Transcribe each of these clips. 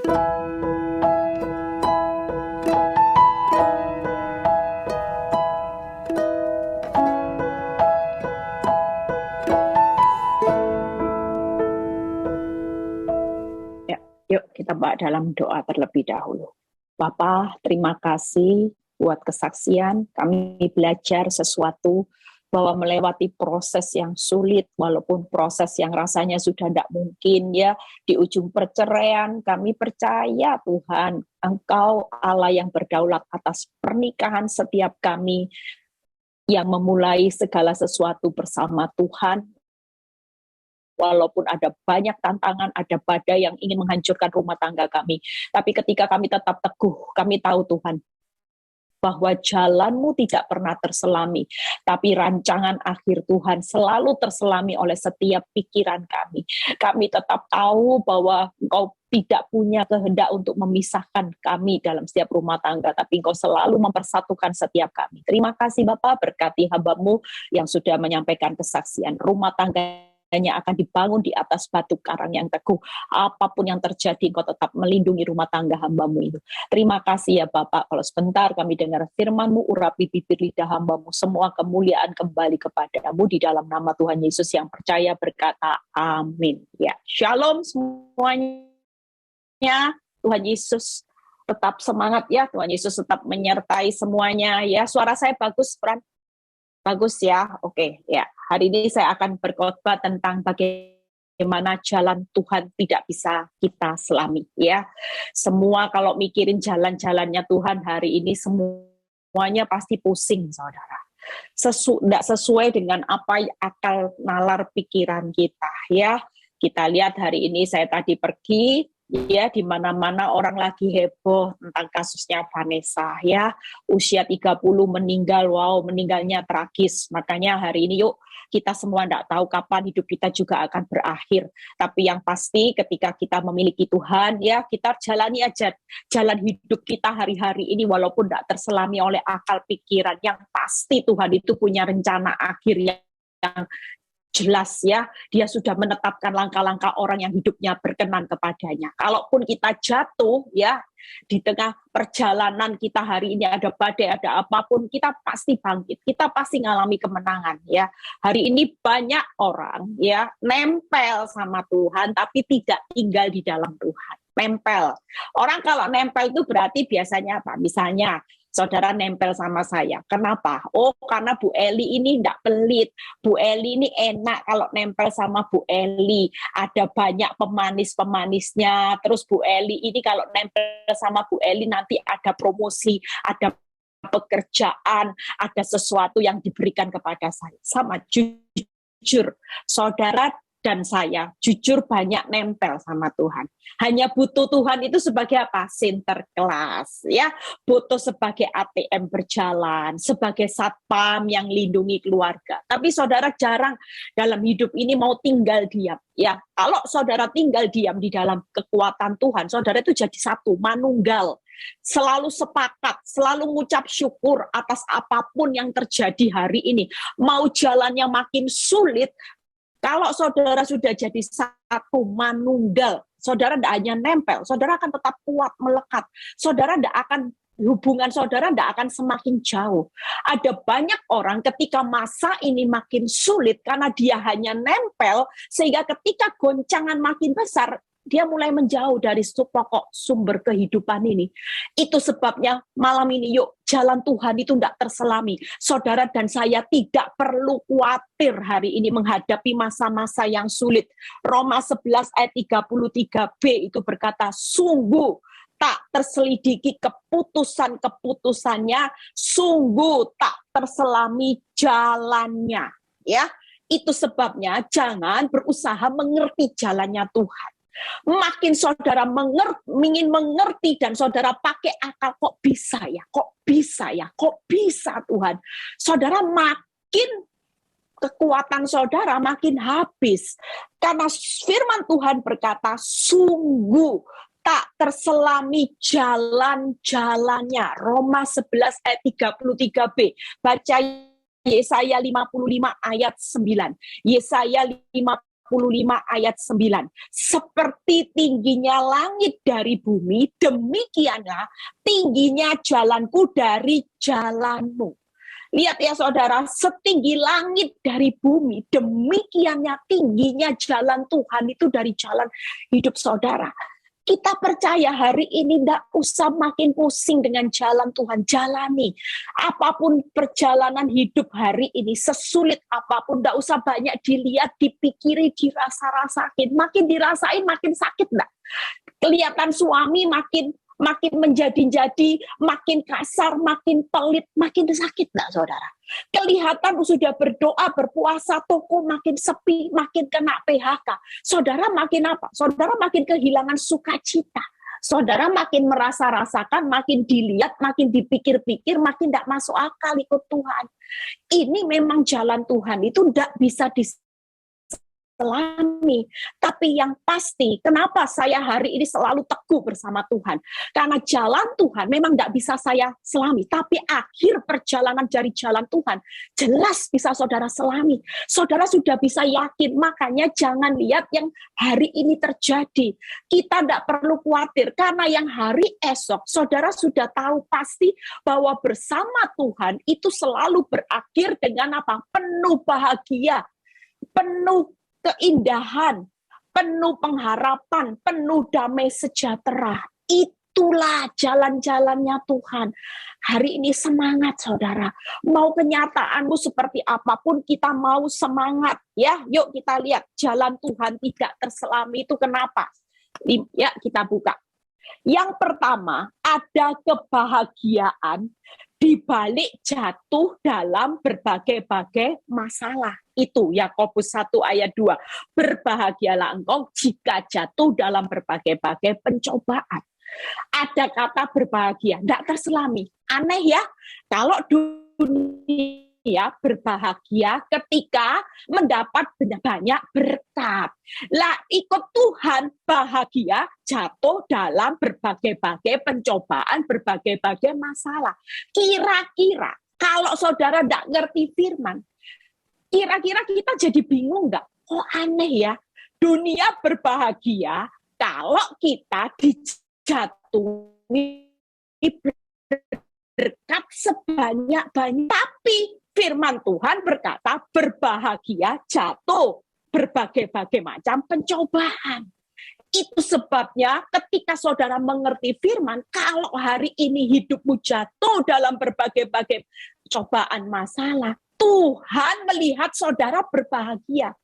Yuk kita dalam doa terlebih dahulu. Bapa, terima kasih buat kesaksian. Kami belajar sesuatu bahwa melewati proses yang sulit, walaupun proses yang rasanya sudah tidak mungkin ya, di ujung perceraian, kami percaya Tuhan, Engkau Allah yang berdaulat atas pernikahan setiap kami, yang memulai segala sesuatu bersama Tuhan. Walaupun ada banyak tantangan, ada badai yang ingin menghancurkan rumah tangga kami. Tapi ketika kami tetap teguh, kami tahu Tuhan, bahwa jalan-Mu tidak pernah terselami. Tapi rancangan akhir Tuhan selalu terselami oleh setiap pikiran kami. Kami tetap tahu bahwa Engkau tidak punya kehendak untuk memisahkan kami dalam setiap rumah tangga, tapi Engkau selalu mempersatukan setiap kami. Terima kasih Bapak, berkati hamba-Mu yang sudah menyampaikan kesaksian. Rumah tangga akan dibangun di atas batu karang yang teguh. Apapun yang terjadi, Engkau tetap melindungi rumah tangga hamba-Mu itu. Terima kasih ya Bapak. Kalau sebentar kami dengar firman-Mu, urapi bibir lidah hamba-Mu. Semua kemuliaan kembali kepada-Mu di dalam nama Tuhan Yesus yang percaya berkata amin. Ya, shalom semuanya. Tuhan Yesus tetap semangat ya. Tuhan Yesus tetap menyertai semuanya ya. Suara saya bagus, Fran? Bagus ya. Oke, ya. Hari ini saya akan berkhotbah tentang bagaimana jalan Tuhan tidak bisa kita selami ya. Semua kalau mikirin jalan-jalannya Tuhan hari ini semuanya pasti pusing Saudara. Tidak sesuai dengan apa akal nalar pikiran kita ya. Kita lihat hari ini saya tadi pergi ya, di mana-mana orang lagi heboh tentang kasusnya Vanessa ya. Usia 30 meninggal, wow, meninggalnya tragis. Makanya hari ini yuk kita semua tidak tahu kapan hidup kita juga akan berakhir. Tapi yang pasti ketika kita memiliki Tuhan, ya kita jalani aja jalan hidup kita hari-hari ini walaupun tidak terselami oleh akal pikiran. Yang pasti Tuhan itu punya rencana akhir yang jelas ya, dia sudah menetapkan langkah-langkah orang yang hidupnya berkenan kepadanya. Kalaupun kita jatuh ya, di tengah perjalanan kita hari ini ada badai, ada apapun, kita pasti bangkit, kita pasti ngalami kemenangan ya. Hari ini banyak orang ya, nempel sama Tuhan, tapi tidak tinggal di dalam Tuhan. Nempel. Orang kalau nempel itu berarti biasanya apa? Misalnya, Saudara nempel sama saya. Kenapa? Oh, karena Bu Eli ini tidak pelit. Bu Eli ini enak kalau nempel sama Bu Eli. Ada banyak pemanis-pemanisnya. Terus Bu Eli ini kalau nempel sama Bu Eli nanti ada promosi, ada pekerjaan, ada sesuatu yang diberikan kepada saya. Sama jujur, Saudara dan saya jujur banyak nempel sama Tuhan. Hanya butuh Tuhan itu sebagai apa? Sinterklas ya, butuh sebagai ATM berjalan, sebagai satpam yang lindungi keluarga. Tapi saudara jarang dalam hidup ini mau tinggal diam ya. Kalau saudara tinggal diam di dalam kekuatan Tuhan, saudara itu jadi satu, manunggal. Selalu sepakat, selalu mengucap syukur atas apapun yang terjadi hari ini. Mau jalannya makin sulit, kalau saudara sudah jadi satu manunggal, saudara tidak hanya nempel, saudara akan tetap kuat melekat. Saudara tidak akan, hubungan saudara tidak akan semakin jauh. Ada banyak orang ketika masa ini makin sulit karena dia hanya nempel, sehingga ketika goncangan makin besar, dia mulai menjauh dari pokok sumber kehidupan ini. Itu sebabnya malam ini yuk, jalan Tuhan itu tidak terselami. Saudara dan saya tidak perlu khawatir hari ini menghadapi masa-masa yang sulit. Roma 11 ayat 33b itu berkata, sungguh tak terselidiki keputusan-keputusannya, sungguh tak terselami jalannya. Ya, itu sebabnya jangan berusaha mengerti jalannya Tuhan. Makin saudara ingin mengerti dan saudara pakai akal, kok bisa ya, kok bisa Tuhan. Saudara makin kekuatan saudara makin habis. Karena firman Tuhan berkata, sungguh tak terselami jalan-jalannya. Roma 11 ayat 33b. Baca Yesaya 55 ayat 9. Yesaya 55 ayat 9. Seperti tingginya langit dari bumi, demikianlah tingginya jalanku dari jalanmu. Lihat ya saudara, setinggi langit dari bumi, demikiannya tingginya jalan Tuhan itu dari jalan hidup saudara. Kita percaya hari ini tidak usah makin pusing dengan jalan Tuhan. Jalani apapun perjalanan hidup hari ini, sesulit apapun, tidak usah banyak dilihat, dipikiri, dirasa-rasain. Makin dirasain makin sakit enggak? Kelihatan suami makin menjadi-jadi, makin kasar, makin pelit, makin sakit enggak saudara? Kelihatan sudah berdoa, berpuasa, toko makin sepi, makin kena PHK. Saudara makin apa? Saudara makin kehilangan sukacita. Saudara makin merasa-rasakan, makin dilihat, makin dipikir-pikir, makin tidak masuk akal ikut Tuhan. Ini memang jalan Tuhan, itu tidak bisa diselami. Tapi yang pasti, kenapa saya hari ini selalu teguh bersama Tuhan? Karena jalan Tuhan memang tidak bisa saya selami, tapi akhir perjalanan dari jalan Tuhan jelas bisa saudara selami. Saudara sudah bisa yakin, makanya jangan lihat yang hari ini terjadi. Kita tidak perlu khawatir, karena yang hari esok, saudara sudah tahu pasti bahwa bersama Tuhan itu selalu berakhir dengan apa? Penuh bahagia, penuh keindahan, penuh pengharapan, penuh damai sejahtera. Itulah jalan-jalannya Tuhan. Hari ini semangat saudara. Mau kenyataanmu seperti apapun, kita mau semangat. Ya, yuk kita lihat jalan Tuhan tidak terselami itu kenapa? Ya, kita buka. Yang pertama, ada kebahagiaan di balik jatuh dalam berbagai-bagai masalah. Itu Yakobus 1 ayat 2. Berbahagialah engkau jika jatuh dalam berbagai-bagai pencobaan. Ada kata berbahagia, tidak terselami. Aneh ya, kalau dunia berbahagia ketika mendapat banyak berkat. Lah ikut Tuhan bahagia jatuh dalam berbagai-bagai pencobaan, berbagai-bagai masalah. Kira-kira kalau saudara tidak ngerti firman, kira-kira kita jadi bingung nggak? Oh aneh ya, dunia berbahagia kalau kita dijatuhi berkat sebanyak-banyak. Tapi firman Tuhan berkata berbahagia jatuh berbagai-bagai macam pencobaan. Itu sebabnya ketika saudara mengerti firman, kalau hari ini hidupmu jatuh dalam berbagai-bagai cobaan masalah, Tuhan melihat saudara berbahagia.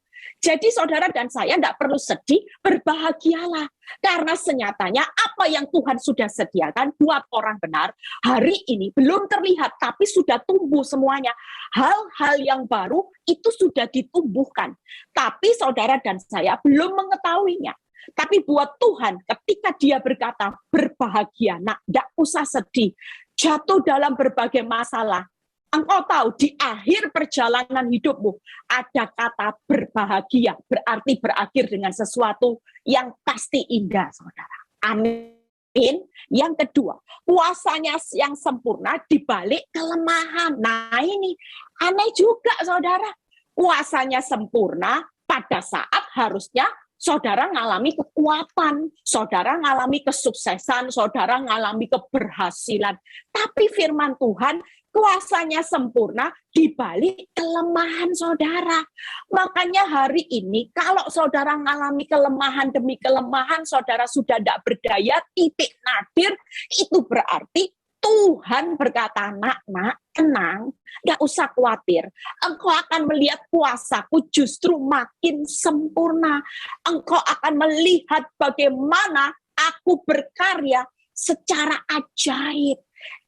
Jadi saudara dan saya tidak perlu sedih, berbahagialah. Karena senyatanya apa yang Tuhan sudah sediakan buat orang benar, hari ini belum terlihat, tapi sudah tumbuh semuanya. Hal-hal yang baru itu sudah ditumbuhkan. Tapi saudara dan saya belum mengetahuinya. Tapi buat Tuhan, ketika dia berkata berbahagia, nah tidak usah sedih, jatuh dalam berbagai masalah, engkau tahu di akhir perjalanan hidupmu ada kata berbahagia, berarti berakhir dengan sesuatu yang pasti indah, saudara. Amin. Yang kedua, kuasanya yang sempurna dibalik kelemahan. Nah ini aneh juga, saudara. Kuasanya sempurna pada saat harusnya saudara ngalami kekuatan, saudara ngalami kesuksesan, saudara ngalami keberhasilan. Tapi firman Tuhan, kuasanya sempurna di balik kelemahan saudara. Makanya hari ini, kalau saudara ngalami kelemahan demi kelemahan, saudara sudah tidak berdaya, titik nadir, itu berarti Tuhan berkata, nak, tenang, gak usah khawatir. Engkau akan melihat kuasaku justru makin sempurna. Engkau akan melihat bagaimana aku berkarya secara ajaib.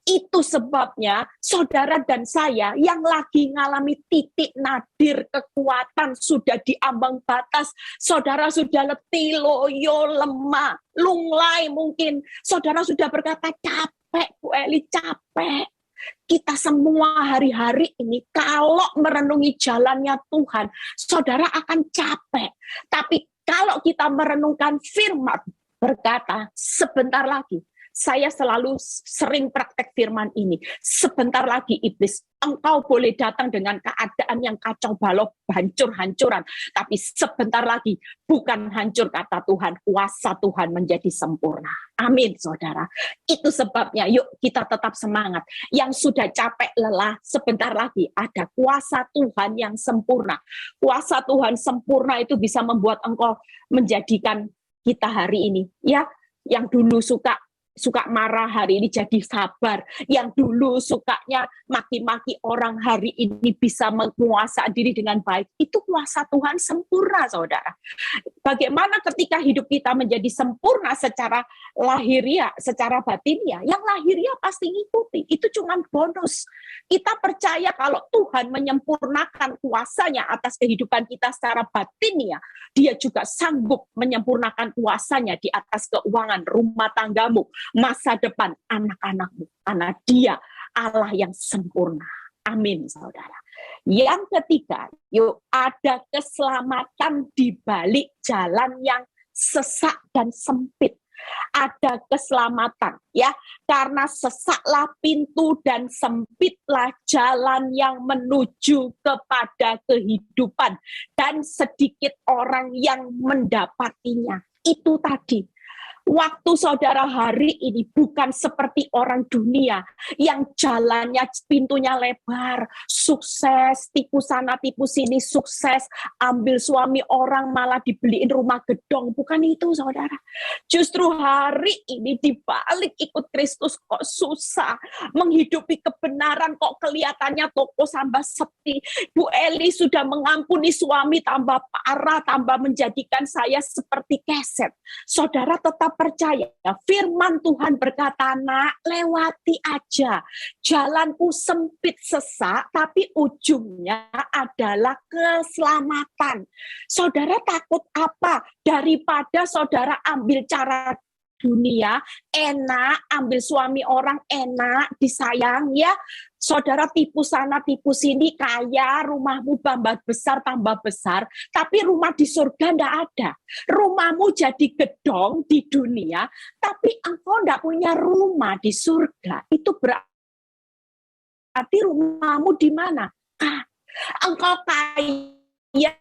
Itu sebabnya saudara dan saya yang lagi ngalami titik nadir kekuatan sudah di ambang batas. Saudara sudah letih, loyo, lemah, lunglai mungkin. Saudara sudah berkata capek. Bu Eli capek. Kita semua hari-hari ini kalau merenungi jalannya Tuhan, saudara akan capek. Tapi kalau kita merenungkan firman berkata sebentar lagi saya selalu sering praktek firman ini. Sebentar lagi iblis, engkau boleh datang dengan keadaan yang kacau balau, hancur-hancuran. Tapi sebentar lagi, bukan hancur kata Tuhan, kuasa Tuhan menjadi sempurna. Amin, saudara. Itu sebabnya, yuk kita tetap semangat. Yang sudah capek, lelah, sebentar lagi ada kuasa Tuhan yang sempurna. Kuasa Tuhan sempurna itu bisa membuat engkau menjadikan kita hari ini. Ya, yang dulu suka marah, hari ini jadi sabar. Yang dulu sukanya maki-maki orang, hari ini bisa menguasai diri dengan baik. Itu kuasa Tuhan sempurna, saudara. Bagaimana ketika hidup kita menjadi sempurna secara lahiriah, secara batiniah? Yang lahiriah pasti ngikuti. Itu cuma bonus. Kita percaya kalau Tuhan menyempurnakan kuasanya atas kehidupan kita secara batiniah, Dia juga sanggup menyempurnakan kuasanya di atas keuangan rumah tanggamu, masa depan anak-anakmu, karena Dia Allah yang sempurna. Amin, saudara. Yang ketiga, yuk ada keselamatan di balik jalan yang sesak dan sempit. Ada keselamatan, ya, karena sesaklah pintu dan sempitlah jalan yang menuju kepada kehidupan, dan sedikit orang yang mendapatinya. Itu tadi. Waktu saudara hari ini bukan seperti orang dunia yang jalannya pintunya lebar, sukses, tipu sana tipu sini, sukses, ambil suami orang malah dibeliin rumah gedong. Bukan itu, saudara. Justru hari ini dibalik ikut Kristus kok susah, menghidupi kebenaran kok kelihatannya toko tambah sepi. Bu Eli sudah mengampuni suami tambah parah, tambah menjadikan saya seperti keset. Saudara tetap percaya, firman Tuhan berkata, nak, lewati aja. Jalanku sempit sesak, tapi ujungnya adalah keselamatan. Saudara takut apa? Daripada saudara ambil cara dunia, enak, ambil suami orang enak, disayang, ya. Saudara tipu sana, tipu sini, kaya, rumahmu tambah besar, tapi rumah di surga enggak ada. Rumahmu jadi gedong di dunia, tapi engkau enggak punya rumah di surga. Itu berarti rumahmu di mana? Engkau kaya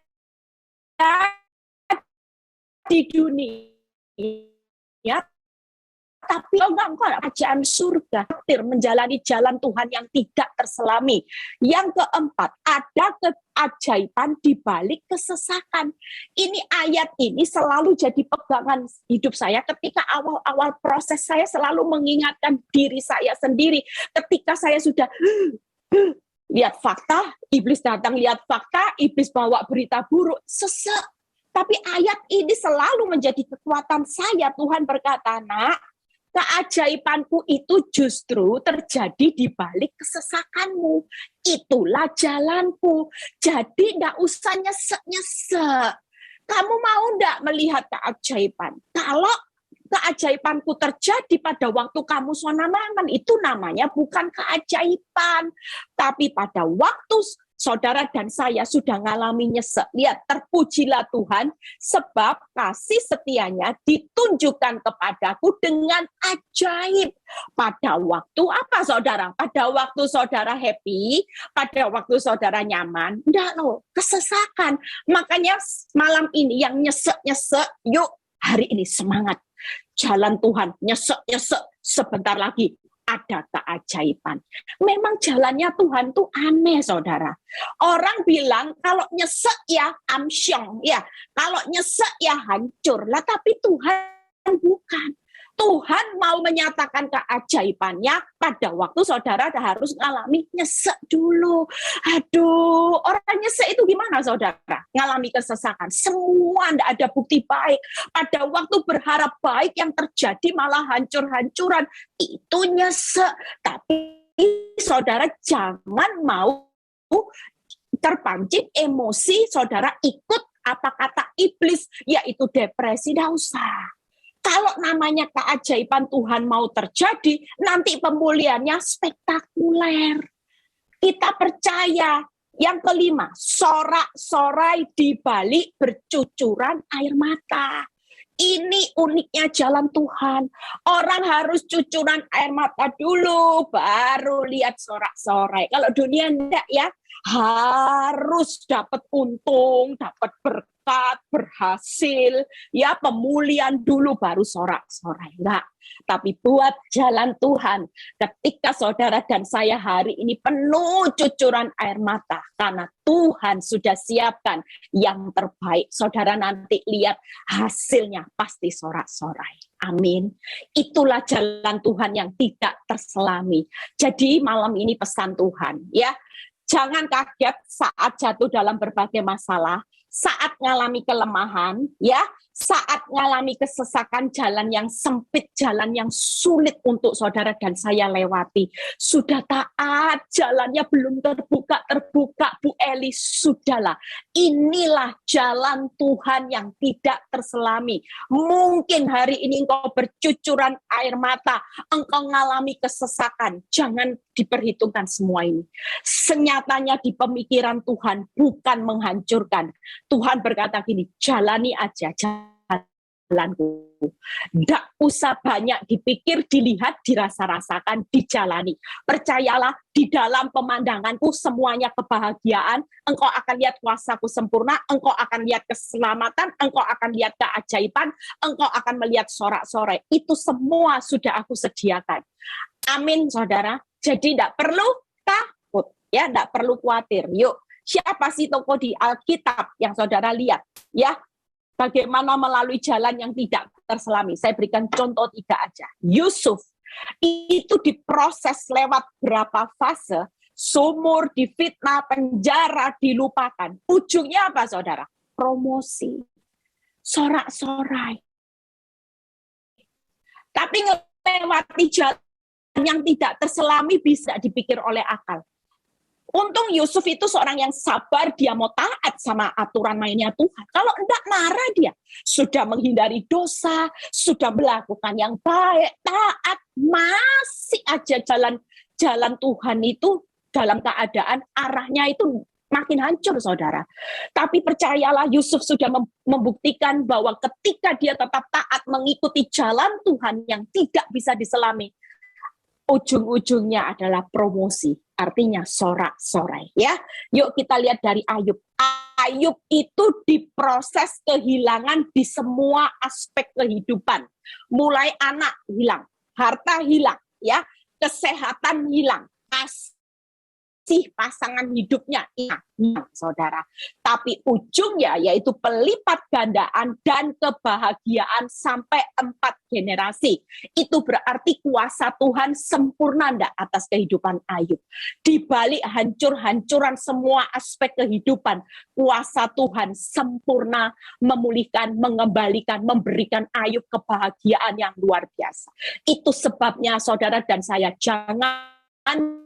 di dunia, tapi engkau kerajaan surga, menjalani jalan Tuhan yang tidak terselami. Yang keempat, ada keajaiban di balik kesesakan. Ini ayat ini selalu jadi pegangan hidup saya ketika awal-awal proses saya selalu mengingatkan diri saya sendiri. Ketika saya sudah lihat fakta, iblis datang lihat fakta, iblis bawa berita buruk, sesek. Tapi ayat ini selalu menjadi kekuatan saya. Tuhan berkata, nak, keajaibanku itu justru terjadi di balik kesesakanmu. Itulah jalanku. Jadi enggak usah nyesek-nyesek. Kamu mau enggak melihat keajaiban? Kalau keajaibanku terjadi pada waktu kamu sonamangan, itu namanya bukan keajaiban. Tapi pada waktu saudara dan saya sudah ngalami nyesek, lihat, terpujilah Tuhan, sebab kasih setianya ditunjukkan kepadaku dengan ajaib. Pada waktu apa, saudara? Pada waktu saudara happy, pada waktu saudara nyaman, enggak loh, kesesakan. Makanya malam ini yang nyesek-nyesek, yuk hari ini semangat. Jalan Tuhan, nyesek-nyesek, sebentar lagi ada keajaiban. Memang jalannya Tuhan tuh aneh, saudara. Orang bilang kalau nyesek ya amsyong, ya. Kalau nyesek ya hancur. Lah tapi Tuhan bukan. Tuhan mau menyatakan keajaibannya pada waktu saudara harus ngalami nyesek dulu. Aduh, orang nyesek itu gimana, saudara? Ngalami kesesakan. Semua tidak ada bukti baik. Pada waktu berharap baik yang terjadi malah hancur-hancuran. Itu nyesek. Tapi saudara jangan mau terpancing emosi, saudara ikut apa kata iblis, yaitu depresi. Tidak usah. Kalau namanya keajaiban Tuhan mau terjadi, nanti pemulihannya spektakuler. Kita percaya. Yang kelima, sorak-sorai di balik bercucuran air mata. Ini uniknya jalan Tuhan. Orang harus cucuran air mata dulu, baru lihat sorak-sorai. Kalau dunia enggak ya, harus dapat untung, dapat berkat, berhasil, ya pemulihan dulu baru sorak-sorai. Enggak. Tapi buat jalan Tuhan, ketika saudara dan saya hari ini penuh cucuran air mata, karena Tuhan sudah siapkan yang terbaik. Saudara nanti lihat hasilnya pasti sorak-sorai. Amin. Itulah jalan Tuhan yang tidak terselami. Jadi malam ini pesan Tuhan, ya. Jangan kaget saat jatuh dalam berbagai masalah, saat mengalami kelemahan, ya, saat mengalami kesesakan, jalan yang sempit, jalan yang sulit untuk saudara dan saya lewati. Sudah taat, jalannya belum terbuka, Bu Eli, sudahlah. Inilah jalan Tuhan yang tidak terselami. Mungkin hari ini engkau bercucuran air mata, engkau mengalami kesesakan, jangan diperhitungkan semua ini. Senyatanya di pemikiran Tuhan bukan menghancurkan. Tuhan berkata gini, jalani aja jalanku. Tidak usah banyak dipikir, dilihat, dirasa-rasakan, dijalani. Percayalah, di dalam pemandanganku semuanya kebahagiaan, engkau akan lihat kuasaku sempurna, engkau akan lihat keselamatan, engkau akan lihat keajaiban, engkau akan melihat sorak-sorai. Itu semua sudah aku sediakan. Amin, saudara. Jadi tidak perlu takut, ya, tidak perlu khawatir. Yuk, siapa sih tokoh di Alkitab yang saudara lihat? Ya, bagaimana melalui jalan yang tidak terselami. Saya berikan contoh 3 aja. Yusuf, itu diproses lewat berapa fase, sumur, difitnah, penjara, dilupakan. Ujungnya apa, saudara? Promosi. Sorak-sorai. Tapi melewati jalan yang tidak terselami bisa dipikir oleh akal. Untung Yusuf itu seorang yang sabar, dia mau taat sama aturan mainnya Tuhan. Kalau enggak marah dia. Sudah menghindari dosa, sudah melakukan yang baik, taat, masih aja jalan Tuhan itu dalam keadaan arahnya itu makin hancur, saudara. Tapi percayalah, Yusuf sudah membuktikan bahwa ketika dia tetap taat mengikuti jalan Tuhan yang tidak bisa diselami, ujung-ujungnya adalah promosi, artinya sorak-sorai. Ya, yuk kita lihat dari Ayub. Ayub itu diproses kehilangan di semua aspek kehidupan. Mulai anak hilang, harta hilang, ya, kesehatan hilang, pasangan hidupnya hilang, saudara. Tapi ujungnya yaitu pelipat gandaan dan kebahagiaan sampai 4 generasi. Itu berarti kuasa Tuhan sempurna enggak atas kehidupan Ayub. Di balik hancur-hancuran semua aspek kehidupan, kuasa Tuhan sempurna memulihkan, mengembalikan, memberikan Ayub kebahagiaan yang luar biasa. Itu sebabnya saudara dan saya jangan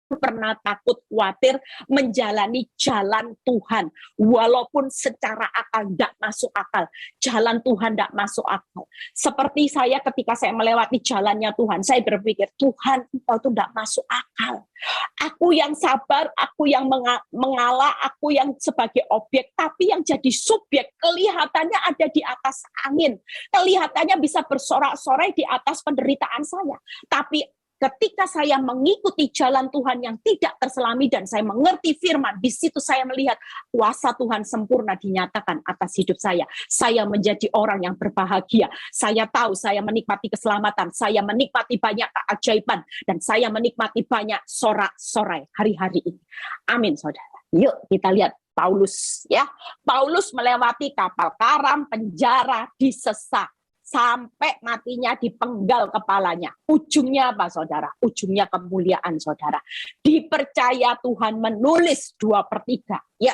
pernah takut, khawatir menjalani jalan Tuhan. Walaupun secara akal tidak masuk akal. Jalan Tuhan tidak masuk akal. Seperti saya ketika saya melewati jalannya Tuhan, saya berpikir, Tuhan, Engkau itu tidak masuk akal. Aku yang sabar, aku yang mengalah, aku yang sebagai objek, tapi yang jadi subjek, kelihatannya ada di atas angin. Kelihatannya bisa bersorak-sorai di atas penderitaan saya. Tapi ketika saya mengikuti jalan Tuhan yang tidak terselami dan saya mengerti firman, di situ saya melihat kuasa Tuhan sempurna dinyatakan atas hidup saya. Saya menjadi orang yang berbahagia. Saya tahu saya menikmati keselamatan, saya menikmati banyak keajaiban, dan saya menikmati banyak sorak-sorai hari-hari ini. Amin, saudara. Yuk kita lihat Paulus, ya. Paulus melewati kapal karam, penjara, disesat, sampai matinya dipenggal kepalanya. Ujungnya apa, saudara? Ujungnya kemuliaan, saudara. Dipercaya Tuhan menulis 2/3. Ya,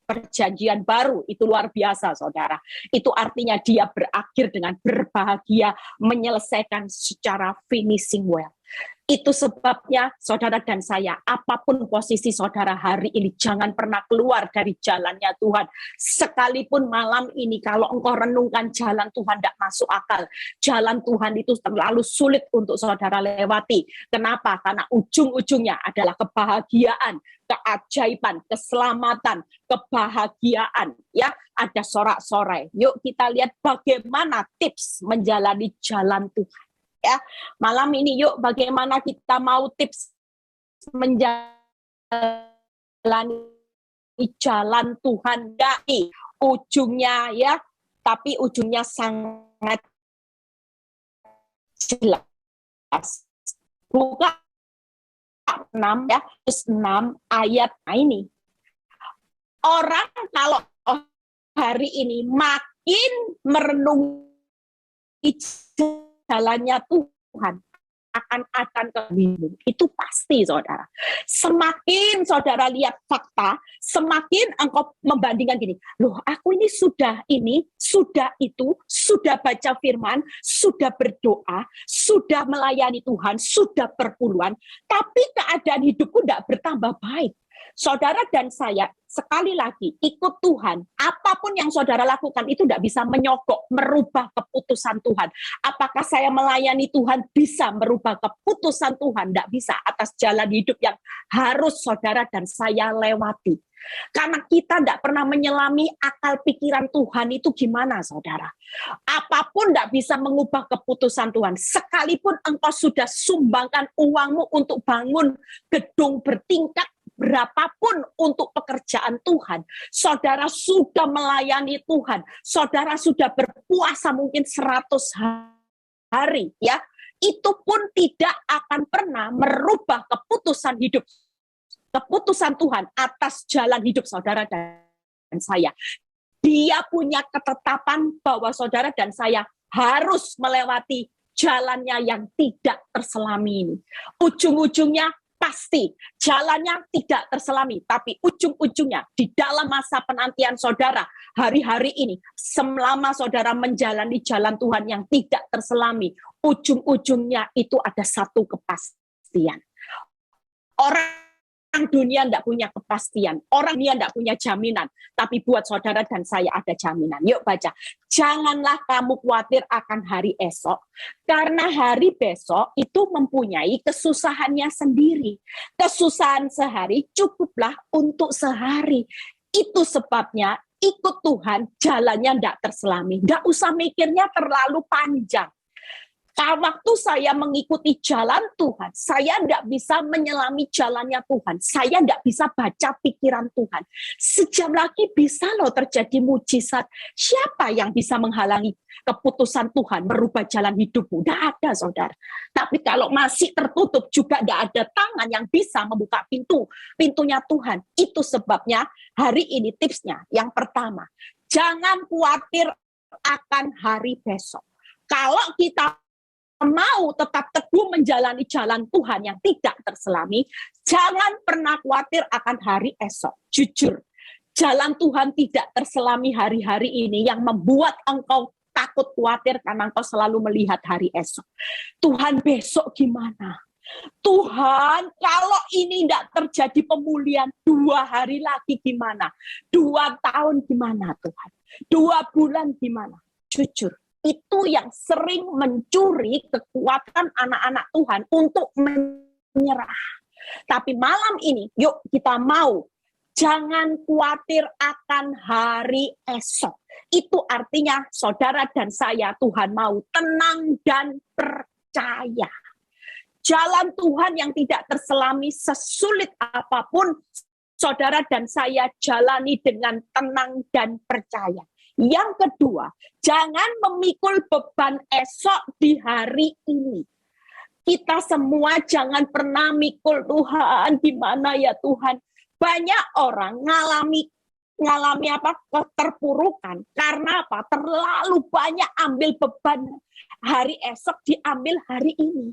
perjanjian baru itu luar biasa, saudara. Itu artinya dia berakhir dengan berbahagia, menyelesaikan secara finishing well. Itu sebabnya saudara dan saya, apapun posisi saudara hari ini, jangan pernah keluar dari jalannya Tuhan. Sekalipun malam ini, kalau engkau renungkan jalan Tuhan tidak masuk akal. Jalan Tuhan itu terlalu sulit untuk saudara lewati. Kenapa? Karena ujung-ujungnya adalah kebahagiaan, keajaiban, keselamatan, kebahagiaan. Ya, ada sorak-sorai. Yuk kita lihat bagaimana tips menjalani jalan Tuhan. Ya, malam ini yuk bagaimana kita mau tips menjalani jalan Tuhan dari ujungnya ya, tapi ujungnya sangat jelas. Buka 6 ya, 6 ayat ini. Orang kalau hari ini makin merenungi jalannya Tuhan, akan kebingungan. Itu pasti saudara. Semakin saudara lihat fakta, semakin engkau membandingkan gini, loh aku ini, sudah itu, sudah baca firman, sudah berdoa, sudah melayani Tuhan, sudah berpuluhan, tapi keadaan hidupku tidak bertambah baik. Saudara dan saya, sekali lagi, ikut Tuhan. Apapun yang saudara lakukan itu tidak bisa menyogok, merubah keputusan Tuhan. Apakah saya melayani Tuhan bisa merubah keputusan Tuhan? Tidak bisa, atas jalan hidup yang harus saudara dan saya lewati. Karena kita tidak pernah menyelami akal pikiran Tuhan itu gimana, saudara. Apapun tidak bisa mengubah keputusan Tuhan. Sekalipun engkau sudah sumbangkan uangmu untuk bangun gedung bertingkat, berapapun untuk pekerjaan Tuhan, saudara sudah melayani Tuhan, saudara sudah berpuasa mungkin 100 hari, ya, itu pun tidak akan pernah merubah keputusan hidup, keputusan Tuhan atas jalan hidup saudara dan saya. Dia punya ketetapan bahwa saudara dan saya harus melewati jalannya yang tidak terselami ini. Ujung-ujungnya pasti jalannya tidak terselami, tapi ujung-ujungnya di dalam masa penantian saudara hari-hari ini, selama saudara menjalani jalan Tuhan yang tidak terselami, ujung-ujungnya itu ada satu kepastian. Orang dunia tidak punya kepastian, orang dunia tidak punya jaminan, tapi buat saudara dan saya ada jaminan. Yuk baca, janganlah kamu khawatir akan hari esok, karena hari besok itu mempunyai kesusahannya sendiri. Kesusahan sehari cukuplah untuk sehari. Itu sebabnya ikut Tuhan, jalannya tidak terselami. Tidak usah mikirnya terlalu panjang. Waktu saya mengikuti jalan Tuhan, saya tidak bisa menyelami jalannya Tuhan. Saya tidak bisa baca pikiran Tuhan. Sejam lagi bisa loh terjadi mujizat. Siapa yang bisa menghalangi keputusan Tuhan merubah jalan hidupmu? Tidak ada, saudara. Tapi kalau masih tertutup juga tidak ada tangan yang bisa membuka pintunya Tuhan. Itu sebabnya hari ini tipsnya. Yang pertama, jangan khawatir akan hari besok. Kalau kita mau tetap teguh menjalani jalan Tuhan yang tidak terselami, jangan pernah khawatir akan hari esok. Jujur, jalan Tuhan tidak terselami hari-hari ini yang membuat engkau takut khawatir karena engkau selalu melihat hari esok. Tuhan besok gimana? Tuhan, kalau ini tidak terjadi pemulihan 2 hari lagi gimana? 2 tahun gimana Tuhan? 2 bulan gimana? Jujur, itu yang sering mencuri kekuatan anak-anak Tuhan untuk menyerah. Tapi malam ini, yuk kita mau, jangan khawatir akan hari esok. Itu artinya saudara dan saya, Tuhan mau tenang dan percaya. Jalan Tuhan yang tidak terselami, sesulit apapun, saudara dan saya jalani dengan tenang dan percaya. Yang kedua, jangan memikul beban esok di hari ini. Kita semua jangan pernah mikul, Tuhan, gimana ya Tuhan? Banyak orang ngalami apa? Keterpurukan. Karena apa? Terlalu banyak ambil beban hari esok diambil hari ini.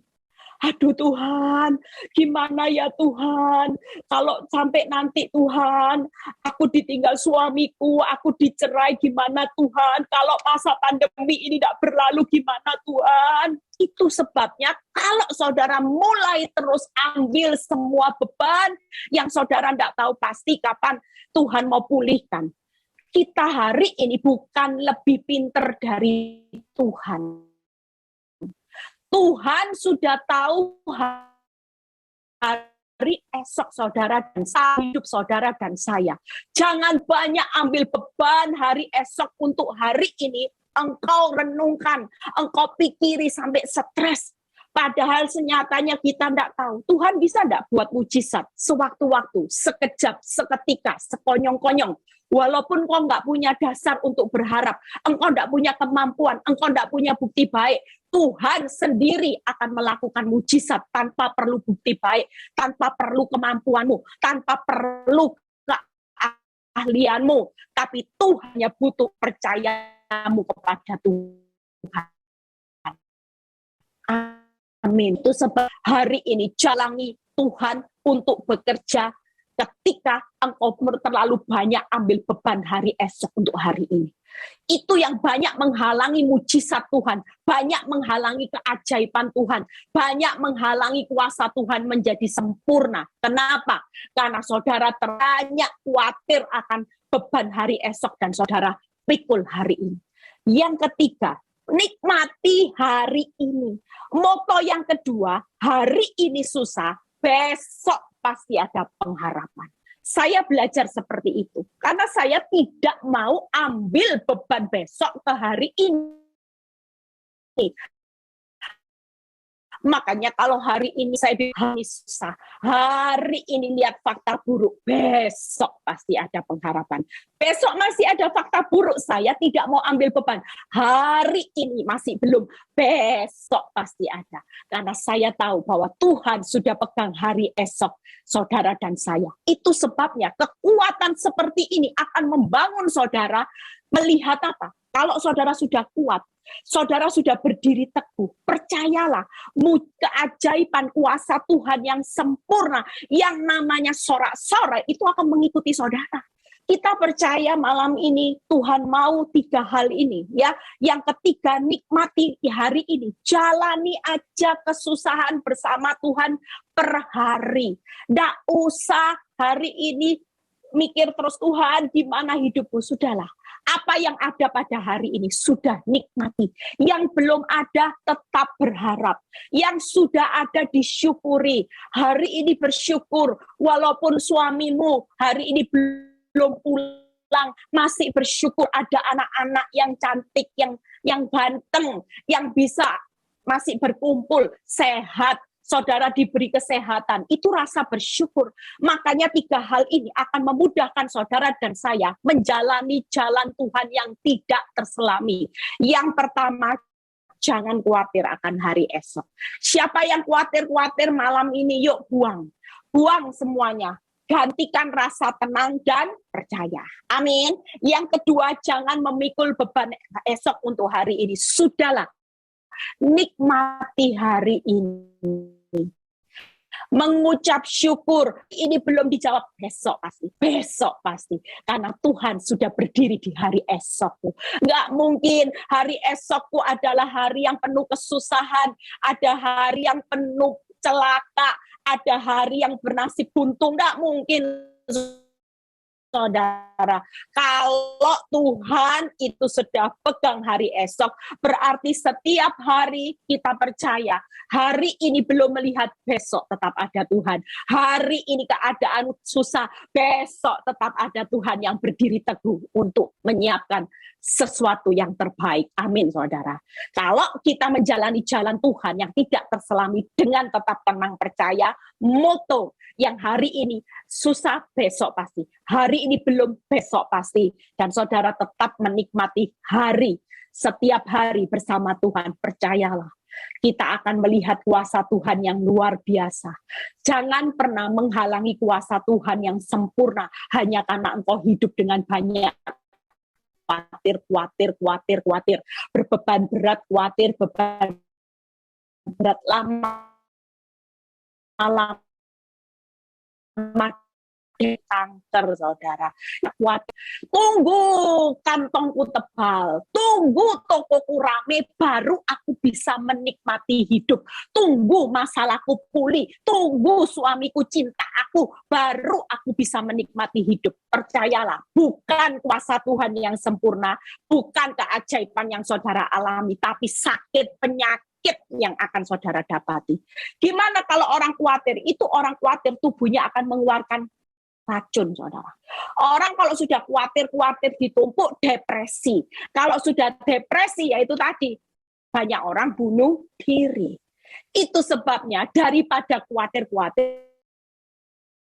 Aduh Tuhan, gimana ya Tuhan, kalau sampai nanti Tuhan, aku ditinggal suamiku, aku dicerai, gimana Tuhan, kalau masa pandemi ini tidak berlalu, gimana Tuhan. Itu sebabnya kalau saudara mulai terus ambil semua beban yang saudara tidak tahu pasti kapan Tuhan mau pulihkan. Kita hari ini bukan lebih pinter dari Tuhan. Tuhan sudah tahu hari esok saudara dan hidup saudara dan saya. Jangan banyak ambil beban hari esok untuk hari ini. Engkau renungkan, engkau pikiri sampai stres. Padahal senyatanya kita tidak tahu. Tuhan bisa tidak buat mujizat sewaktu-waktu, sekejap, seketika, sekonyong-konyong. Walaupun engkau nggak punya dasar untuk berharap, engkau tidak punya kemampuan, engkau tidak punya bukti baik, Tuhan sendiri akan melakukan mujizat tanpa perlu bukti baik, tanpa perlu kemampuanmu, tanpa perlu keahlianmu. Tapi Tuhan hanya butuh percayamu kepada Tuhan. Amin. Itu sebab hari ini jalani Tuhan untuk bekerja ketika engkau terlalu banyak ambil beban hari esok untuk hari ini. Itu yang banyak menghalangi mujizat Tuhan, banyak menghalangi keajaiban Tuhan, banyak menghalangi kuasa Tuhan menjadi sempurna. Kenapa? Karena saudara banyak khawatir akan beban hari esok dan saudara pikul hari ini. Yang ketiga, nikmati hari ini. Moto yang kedua, hari ini susah, besok pasti ada pengharapan. Saya belajar seperti itu. Karena saya tidak mau ambil beban besok ke hari ini. Makanya kalau hari ini saya bilang susah, hari ini lihat fakta buruk, besok pasti ada pengharapan. Besok masih ada fakta buruk, saya tidak mau ambil beban. Hari ini masih belum, besok pasti ada. Karena saya tahu bahwa Tuhan sudah pegang hari esok, saudara dan saya. Itu sebabnya kekuatan seperti ini akan membangun saudara melihat apa? Kalau saudara sudah kuat, saudara sudah berdiri teguh, percayalah, keajaiban kuasa Tuhan yang sempurna, yang namanya sorak-sorai, itu akan mengikuti saudara. Kita percaya malam ini Tuhan mau 3 hal ini, ya. Yang ketiga, nikmati hari ini, jalani aja kesusahan bersama Tuhan per hari. Nggak usah hari ini mikir terus Tuhan di mana hidupku, sudahlah. Apa yang ada pada hari ini sudah nikmati. Yang belum ada tetap berharap. Yang sudah ada disyukuri. Hari ini bersyukur walaupun suamimu hari ini belum pulang, masih bersyukur ada anak-anak yang cantik, yang ganteng, yang bisa masih berkumpul, sehat. Saudara diberi kesehatan, itu rasa bersyukur. Makanya 3 hal ini akan memudahkan saudara dan saya menjalani jalan Tuhan yang tidak terselami. Yang pertama, jangan khawatir akan hari esok. Siapa yang khawatir malam ini, yuk buang. Buang semuanya. Gantikan rasa tenang dan percaya. Amin. Yang kedua, jangan memikul beban esok untuk hari ini. Sudahlah. Nikmati hari ini. Mengucap syukur, ini belum dijawab, besok pasti, karena Tuhan sudah berdiri di hari esokku. Nggak mungkin hari esokku adalah hari yang penuh kesusahan, ada hari yang penuh celaka, ada hari yang bernasib buntung, nggak mungkin. Saudara, kalau Tuhan itu sudah pegang hari esok, berarti setiap hari kita percaya, hari ini belum melihat, besok tetap ada Tuhan. Hari ini keadaan susah, besok tetap ada Tuhan yang berdiri teguh untuk menyiapkan sesuatu yang terbaik. Amin, saudara. Kalau kita menjalani jalan Tuhan yang tidak terselami dengan tetap tenang percaya, moto yang hari ini susah, besok pasti. Hari ini belum, besok pasti. Dan saudara tetap menikmati hari, setiap hari bersama Tuhan. Percayalah, kita akan melihat kuasa Tuhan yang luar biasa. Jangan pernah menghalangi kuasa Tuhan yang sempurna hanya karena engkau hidup dengan banyak khawatir, berbeban berat, beban berat, lama kanker, saudara. Kuat. Tunggu kantongku tebal, tunggu tokoku rame, baru aku bisa menikmati hidup. Tunggu masalahku pulih, tunggu suamiku cinta aku, baru aku bisa menikmati hidup. Percayalah, bukan kuasa Tuhan yang sempurna, bukan keajaiban yang saudara alami, tapi sakit, penyakit yang akan saudara dapati. Gimana kalau orang khawatir? Itu orang khawatir tubuhnya akan mengeluarkan racun, saudara. Orang kalau sudah khawatir ditumpuk depresi. Kalau sudah depresi, yaitu tadi, banyak orang bunuh diri. Itu sebabnya daripada khawatir,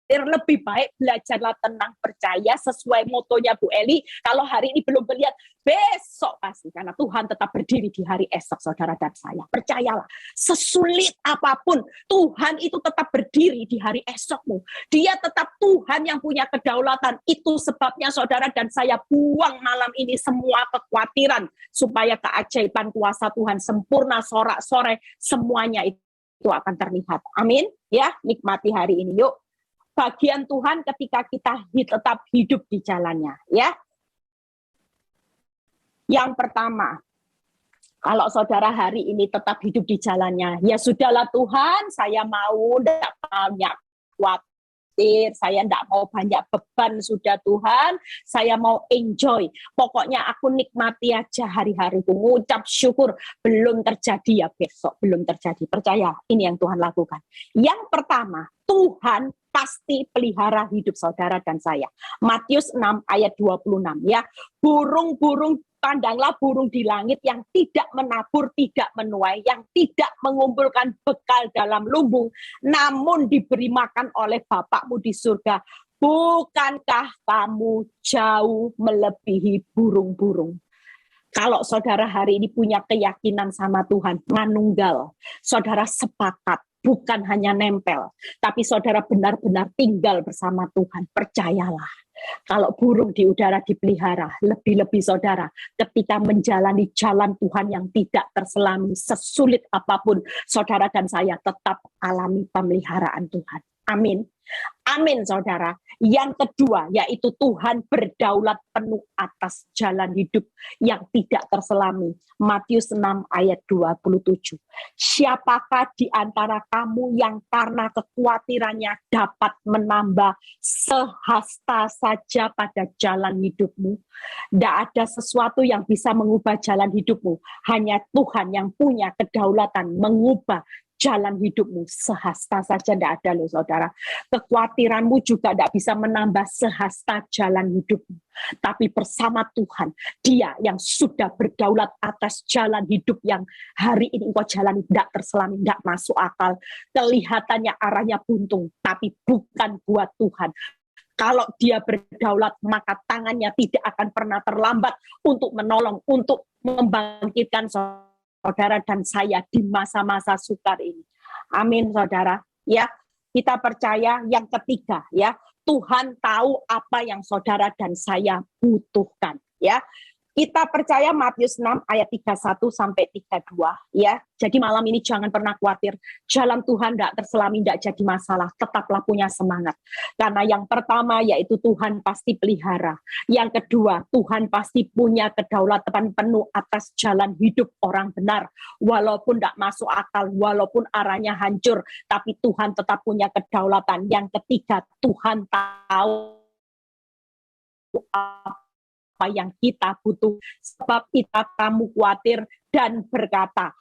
lebih baik belajarlah tenang, percaya sesuai motonya Bu Eli. Kalau hari ini belum melihat, besok pasti, karena Tuhan tetap berdiri di hari esok, saudara dan saya. Percayalah, sesulit apapun, Tuhan itu tetap berdiri di hari esokmu. Dia tetap Tuhan yang punya kedaulatan. Itu sebabnya saudara dan saya buang malam ini semua kekhawatiran, supaya keajaiban kuasa Tuhan sempurna sorak-sore, semuanya itu akan terlihat. Amin. Ya, nikmati hari ini. Yuk. Bagian Tuhan ketika kita tetap hidup di jalannya, ya. Yang pertama, kalau saudara hari ini tetap hidup di jalannya, ya sudahlah Tuhan, saya mau tidak banyak khawatir, saya tidak mau banyak beban, sudah Tuhan, saya mau enjoy. Pokoknya aku nikmati aja hari-hariku, ngucap syukur. Belum terjadi ya besok, belum terjadi. Percaya, ini yang Tuhan lakukan. Yang pertama, Tuhan pasti pelihara hidup saudara dan saya. Matius 6 ayat 26 ya. Burung-burung, pandanglah burung di langit yang tidak menabur, tidak menuai, yang tidak mengumpulkan bekal dalam lumbung, namun diberi makan oleh Bapakmu di surga. Bukankah kamu jauh melebihi burung-burung? Kalau saudara hari ini punya keyakinan sama Tuhan, manunggal, saudara sepakat, bukan hanya nempel, tapi saudara benar-benar tinggal bersama Tuhan. Percayalah, kalau burung di udara dipelihara, lebih-lebih saudara, ketika menjalani jalan Tuhan yang tidak terselami, sesulit apapun, saudara dan saya tetap alami pemeliharaan Tuhan. Amin. Amin, saudara. Yang kedua, yaitu Tuhan berdaulat penuh atas jalan hidup yang tidak terselami. Matius 6 ayat 27. Siapakah di antara kamu yang karena kekhawatirannya dapat menambah sehasta saja pada jalan hidupmu? Tidak ada sesuatu yang bisa mengubah jalan hidupmu. Hanya Tuhan yang punya kedaulatan mengubah jalan hidupmu. Sehasta saja tidak ada loh saudara. Kekhawatiranmu juga tidak bisa menambah sehasta jalan hidupmu. Tapi bersama Tuhan, Dia yang sudah berdaulat atas jalan hidup yang hari ini engkau jalani, tidak terselami, tidak masuk akal. Kelihatannya arahnya buntung, tapi bukan buat Tuhan. Kalau Dia berdaulat, maka tangannya tidak akan pernah terlambat untuk menolong, untuk membangkitkan saudara dan saya di masa-masa sukar ini. Amin, saudara. Ya, kita percaya yang ketiga, ya, Tuhan tahu apa yang saudara dan saya butuhkan. Ya, kita percaya Matius 6 ayat 31 sampai 32. Ya, jadi malam ini jangan pernah khawatir. Jalan Tuhan tidak terselami, tidak jadi masalah. Tetaplah punya semangat. Karena yang pertama yaitu Tuhan pasti pelihara. Yang kedua, Tuhan pasti punya kedaulatan penuh atas jalan hidup orang benar. Walaupun tidak masuk akal, walaupun arahnya hancur, tapi Tuhan tetap punya kedaulatan. Yang ketiga, Tuhan tahu apa yang kita butuh. Sebab kamu khawatir dan berkata,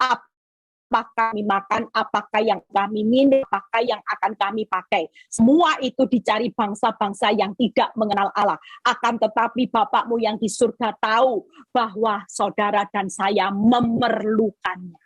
apakah kami makan, apakah yang kami minum, apakah yang akan kami pakai. Semua itu dicari bangsa-bangsa yang tidak mengenal Allah. Akan tetapi Bapakmu yang di surga tahu bahwa saudara dan saya memerlukannya.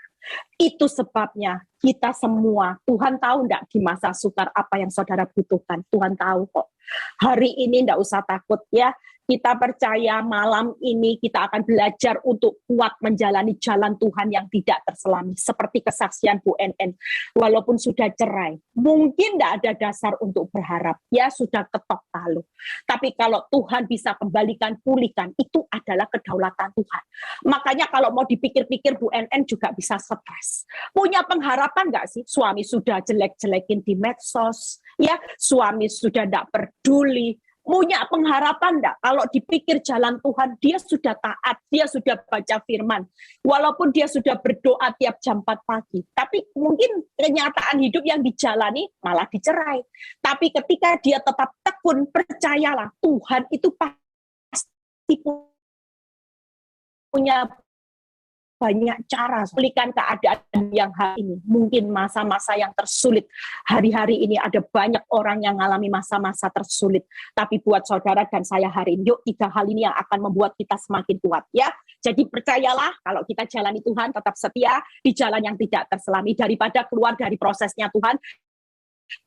Itu sebabnya kita semua, Tuhan tahu enggak di masa sukar apa yang saudara butuhkan. Tuhan tahu kok. Hari ini enggak usah takut ya. Kita percaya malam ini kita akan belajar untuk kuat menjalani jalan Tuhan yang tidak terselami. Seperti kesaksian Bu NN. Walaupun sudah cerai, mungkin tidak ada dasar untuk berharap. Ya sudah ketok palu. Tapi kalau Tuhan bisa kembalikan, pulihkan, itu adalah kedaulatan Tuhan. Makanya kalau mau dipikir-pikir Bu NN juga bisa stres. Punya pengharapan nggak sih? Suami sudah jelek-jelekin di medsos. Ya, suami sudah tidak peduli, punya pengharapan enggak? Kalau dipikir jalan Tuhan, dia sudah taat, dia sudah baca firman. Walaupun dia sudah berdoa tiap jam 4 pagi. Tapi mungkin kenyataan hidup yang dijalani malah dicerai. Tapi ketika dia tetap tekun, percayalah, Tuhan itu pasti punya banyak cara pulihkan keadaan yang hari ini. Mungkin masa-masa yang tersulit. Hari-hari ini ada banyak orang yang mengalami masa-masa tersulit. Tapi buat saudara dan saya hari ini, yuk 3 hal ini yang akan membuat kita semakin kuat. Ya, jadi percayalah kalau kita jalani Tuhan, tetap setia di jalan yang tidak terselami. Daripada keluar dari prosesnya Tuhan,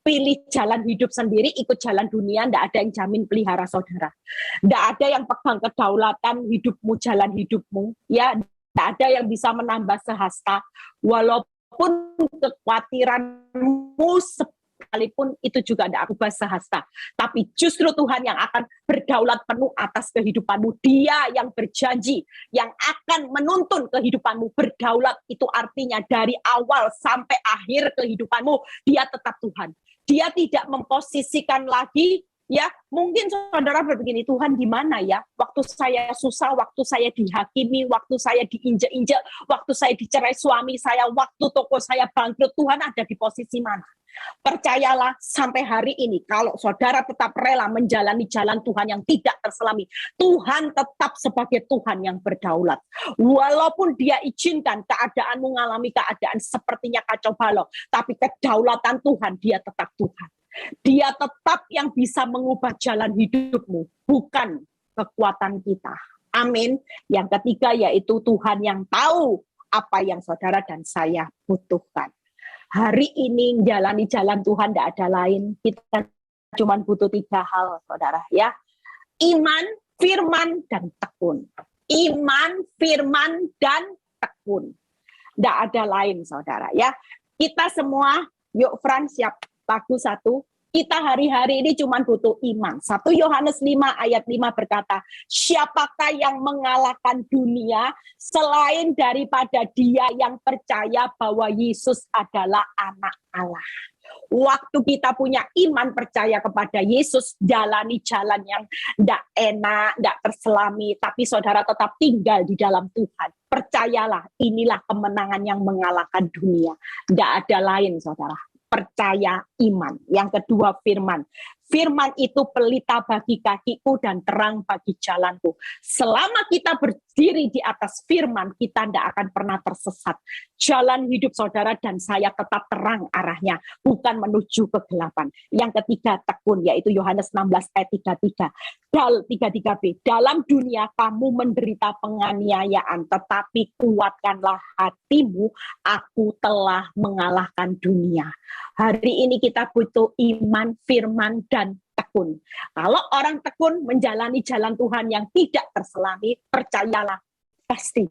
pilih jalan hidup sendiri, ikut jalan dunia, tidak ada yang jamin pelihara saudara. Tidak ada yang pegang kedaulatan hidupmu, jalan hidupmu. Ya, tidak ada yang bisa menambah sehasta, walaupun kekhawatiranmu sekalipun itu juga tidak ubah sehasta. Tapi justru Tuhan yang akan berdaulat penuh atas kehidupanmu. Dia yang berjanji, yang akan menuntun kehidupanmu. Berdaulat itu artinya dari awal sampai akhir kehidupanmu, dia tetap Tuhan. Dia tidak memposisikan lagi. Ya, mungkin saudara begini, Tuhan di mana ya? Waktu saya susah, waktu saya dihakimi, waktu saya diinjek-injek, waktu saya dicerai suami saya, waktu toko saya bangkrut, Tuhan ada di posisi mana? Percayalah sampai hari ini, kalau saudara tetap rela menjalani jalan Tuhan yang tidak terselami, Tuhan tetap sebagai Tuhan yang berdaulat. Walaupun dia izinkan keadaanmu mengalami keadaan sepertinya kacau balau, tapi kedaulatan Tuhan, dia tetap Tuhan. Dia tetap yang bisa mengubah jalan hidupmu, bukan kekuatan kita. Amin. Yang ketiga yaitu Tuhan yang tahu apa yang saudara dan saya butuhkan. Hari ini jalani jalan Tuhan tidak ada lain. Kita cuma butuh 3 hal, saudara. Ya, iman, firman, dan tekun. Iman, firman, dan tekun. Tidak ada lain, saudara. Ya, kita semua, yuk Fran siap. Lagu 1, kita hari-hari ini cuma butuh iman. 1 Yohanes 5 ayat 5 berkata, siapakah yang mengalahkan dunia selain daripada dia yang percaya bahwa Yesus adalah anak Allah. Waktu kita punya iman percaya kepada Yesus, jalani jalan yang tidak enak, tidak terselami, tapi saudara tetap tinggal di dalam Tuhan. Percayalah, inilah kemenangan yang mengalahkan dunia. Tidak ada lain, saudara. Percaya, iman. Yang kedua, firman. Firman itu pelita bagi kakiku dan terang bagi jalanku. Selama kita berdiri di atas firman, kita tidak akan pernah tersesat. Jalan hidup saudara dan saya tetap terang arahnya, bukan menuju kegelapan. Yang ketiga, tekun, yaitu Yohanes 16 ayat 33. 33b, dalam dunia kamu menderita penganiayaan, tetapi kuatkanlah hatimu, aku telah mengalahkan dunia. Hari ini kita butuh iman, firman, dan tekun. Kalau orang tekun menjalani jalan Tuhan yang tidak terselami, percayalah, pasti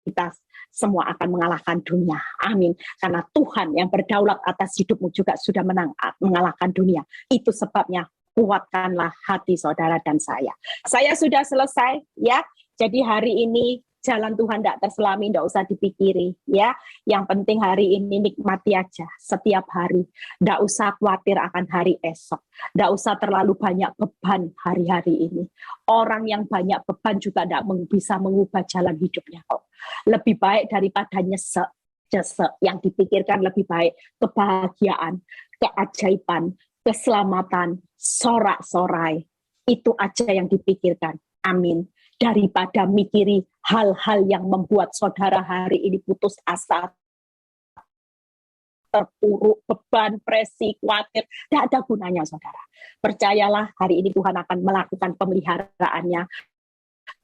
kita semua akan mengalahkan dunia. Amin. Karena Tuhan yang berdaulat atas hidupmu juga sudah mengalahkan dunia. Itu sebabnya kuatkanlah hati saudara dan saya. Saya sudah selesai ya. Jadi hari ini jalan Tuhan tidak terselami, tidak usah dipikiri ya. Yang penting hari ini nikmati aja setiap hari. Tidak usah khawatir akan hari esok. Tidak usah terlalu banyak beban hari-hari ini. Orang yang banyak beban juga tidak bisa mengubah jalan hidupnya kok. Lebih baik daripada nyesek. Yang dipikirkan lebih baik kebahagiaan, keajaiban, keselamatan, sorak-sorai. Itu aja yang dipikirkan. Amin. Daripada mikiri hal-hal yang membuat saudara hari ini putus asa, terpuruk, beban, presi, khawatir. Tidak ada gunanya saudara. Percayalah hari ini Tuhan akan melakukan pemeliharaannya.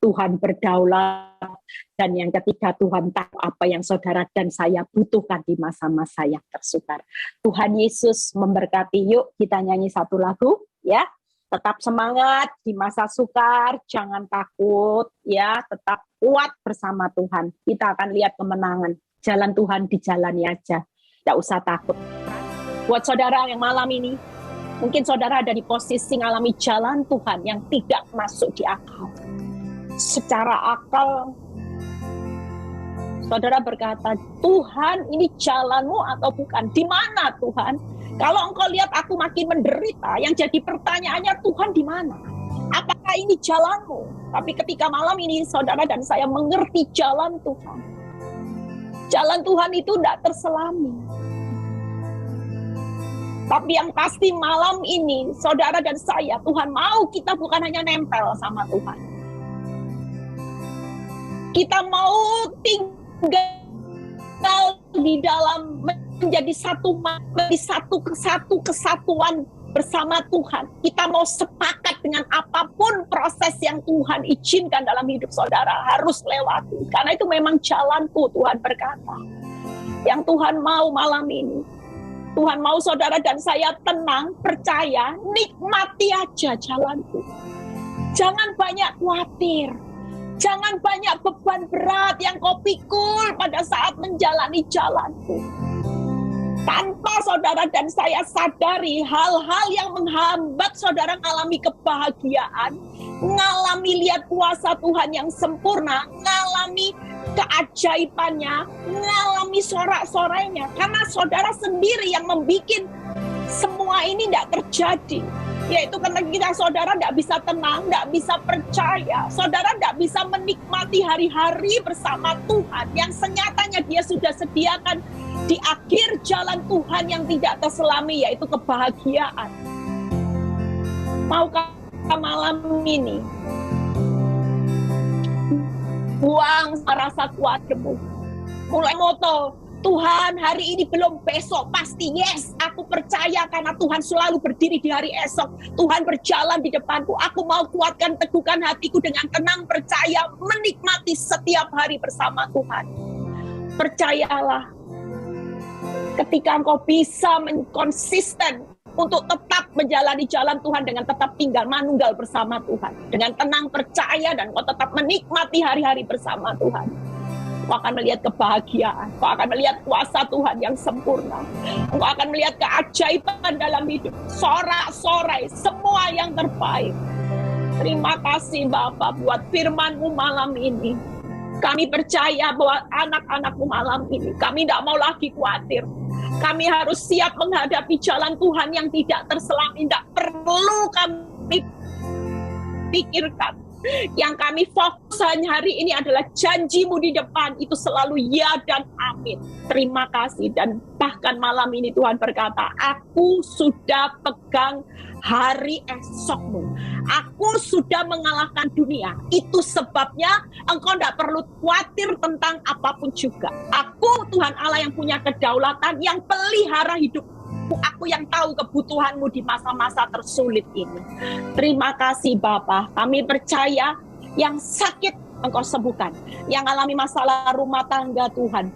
Tuhan berdaulat. Dan yang ketiga, Tuhan tahu apa yang saudara dan saya butuhkan di masa-masa yang tersukar. Tuhan Yesus memberkati. Yuk kita nyanyi satu lagu ya. Tetap semangat di masa sukar, jangan takut ya, tetap kuat bersama Tuhan. Kita akan lihat kemenangan. Jalan Tuhan dijalani aja. Tidak usah takut. Buat saudara yang malam ini, mungkin saudara ada di posisi mengalami jalan Tuhan yang tidak masuk di akal. Secara akal Saudara berkata, Tuhan ini jalanmu atau bukan? Di mana Tuhan? Kalau engkau lihat aku makin menderita, yang jadi pertanyaannya, Tuhan di mana? Apakah ini jalanmu? Tapi ketika malam ini saudara dan saya mengerti jalan Tuhan. Jalan Tuhan itu tidak terselami. Tapi yang pasti malam ini saudara dan saya, Tuhan mau kita bukan hanya nempel sama Tuhan. Kita mau tinggal di dalam menjadi satu kesatuan bersama Tuhan. Kita mau sepakat dengan apapun proses yang Tuhan izinkan dalam hidup saudara harus lewati. Karena itu memang jalanku, Tuhan berkata. Yang Tuhan mau malam ini. Tuhan mau saudara dan saya tenang, percaya, nikmati aja jalanku. Jangan banyak khawatir. Jangan banyak beban berat yang kau pikul pada saat menjalani jalanku. Tanpa saudara dan saya sadari hal-hal yang menghambat saudara mengalami kebahagiaan, mengalami lihat kuasa Tuhan yang sempurna, mengalami keajaibannya, mengalami sorak-sorainya. Karena saudara sendiri yang membuat semua ini tidak terjadi. Yaitu karena kita saudara tidak bisa tenang, tidak bisa percaya. Saudara tidak bisa menikmati hari-hari bersama Tuhan. Yang senyatanya dia sudah sediakan di akhir jalan Tuhan yang tidak terselami, yaitu kebahagiaan. Maukah malam ini buang rasa kuatmu, mulai moto Tuhan hari ini belum, besok pasti. Yes, aku percaya karena Tuhan selalu berdiri di hari esok. Tuhan berjalan di depanku. Aku mau kuatkan, teguhkan hatiku dengan tenang, percaya, menikmati setiap hari bersama Tuhan. Percayalah, ketika engkau bisa konsisten untuk tetap menjalani jalan Tuhan dengan tetap tinggal manunggal bersama Tuhan, dengan tenang percaya dan engkau tetap menikmati hari-hari bersama Tuhan, engkau akan melihat kebahagiaan, engkau akan melihat kuasa Tuhan yang sempurna, engkau akan melihat keajaiban dalam hidup, sorak-sorai, semua yang terbaik. Terima kasih Bapa buat firman-Mu malam ini. Kami percaya bahwa anak-anak-Mu malam ini, kami tidak mau lagi khawatir. Kami harus siap menghadapi jalan Tuhan yang tidak terselami. Tidak perlu kami pikirkan. Yang kami fokus hanya hari ini adalah janji-Mu di depan. Itu selalu ya dan amin. Terima kasih. Dan bahkan malam ini Tuhan berkata, aku sudah pegang hari esok-Mu. Aku sudah mengalahkan dunia. Itu sebabnya engkau tidak perlu khawatir tentang apapun juga. Aku Tuhan Allah yang punya kedaulatan, yang pelihara hidupmu. Aku yang tahu kebutuhanmu di masa-masa tersulit ini. Terima kasih Bapa. Kami percaya yang sakit engkau sembuhkan. Yang alami masalah rumah tangga Tuhan,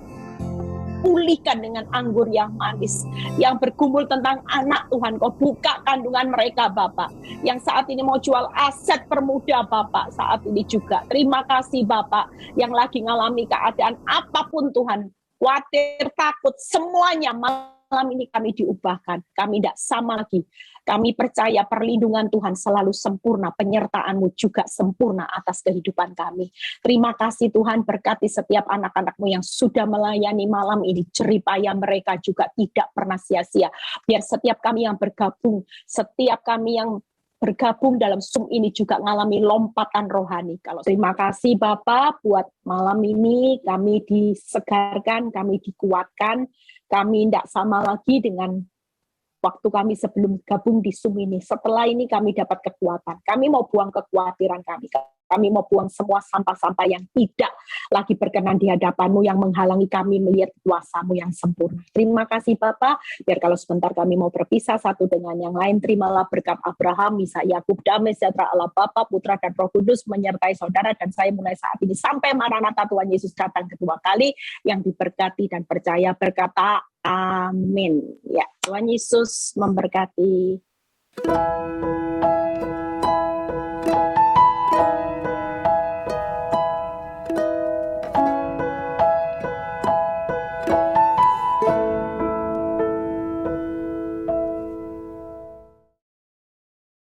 pulihkan dengan anggur yang manis. Yang bergumul tentang anak Tuhan, kau buka kandungan mereka Bapak. Yang saat ini mau jual aset permuda Bapak saat ini juga. Terima kasih Bapak. Yang lagi ngalami keadaan apapun Tuhan, khawatir, takut, semuanya malam ini kami diubahkan. Kami tidak sama lagi. Kami percaya perlindungan Tuhan selalu sempurna, penyertaan-Mu juga sempurna atas kehidupan kami. Terima kasih Tuhan, berkati setiap anak-anak-Mu yang sudah melayani malam ini. Jeripaya mereka juga tidak pernah sia-sia. Biar setiap kami yang bergabung, setiap kami yang bergabung dalam Zoom ini juga mengalami lompatan rohani. Kalau terima kasih Bapak buat malam ini, kami disegarkan, kami dikuatkan, kami tidak sama lagi dengan waktu kami sebelum gabung di Zoom ini. Setelah ini kami dapat kekuatan. Kami mau buang kekhawatiran kami. Kami mau buang semua sampah-sampah yang tidak lagi berkenan di hadapan-Mu, yang menghalangi kami melihat kuasa-Mu yang sempurna. Terima kasih Bapa. Biar kalau sebentar kami mau berpisah satu dengan yang lain, terimalah berkat Abraham, Ishak, Yakub, damai sejahtera Allah Bapa, Putra dan Roh Kudus menyertai saudara dan saya mulai saat ini sampai Maranatha Tuhan Yesus datang kedua kali. Yang diberkati dan percaya berkata amin. Ya, Tuhan Yesus memberkati.